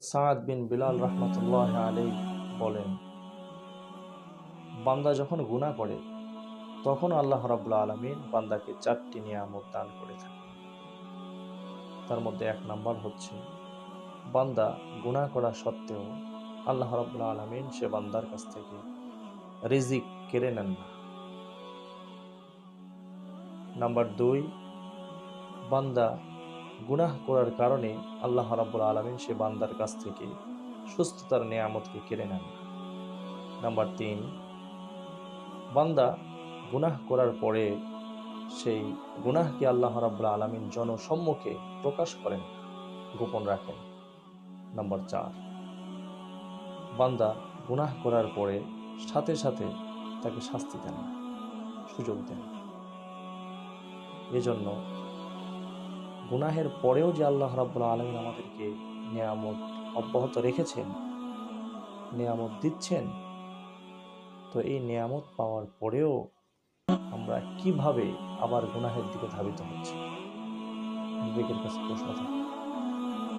সাদ বিন বিলাল রহমতুল্লাহ আলাইহি বলেন, বান্দা যখন গুনাহ করে তখন আল্লাহ রাব্বুল আলামিন বান্দাকে 4টি নিয়ামত দান করে থাকেন। তার মধ্যে 1 নাম্বার হচ্ছে, বান্দা গুনাহ করা সত্ত্বেও আল্লাহ রাব্বুল আলামিন সে বান্দার কাছ থেকে রিজিক কেড়ে নেন না। নাম্বার 2, বান্দা গুনাহ করার কারণে আল্লাহ রাব্বুল আলামিন সে বান্দার কাছ থেকে সুস্থতার নিয়ামতকে কেড়ে নেন না। নাম্বার 3, বান্দা গুনাহ করার পরে সেই গুনাহকে আল্লাহ রাব্বুল আলামিন জনসম্মুখে প্রকাশ করেন না, গোপন রাখেন। নাম্বার 4, বান্দা গুনাহ করার পরে সাথে সাথে তাকে শাস্তি দেন না, সুযোগ দেন। এজন্য গুনাহের পরেও যে আল্লাহ রাব্বুল আলামিন আমাদেরকে নিয়ামত অব্যাহত রেখেছেন, নিয়ামত দিচ্ছেন, তো এই নিয়ামত পাওয়ার পরেও আমরা কিভাবে আবার গুনাহের দিকে ধাবিত হচ্ছি? বিবেকের কাছে প্রশ্ন থাকে।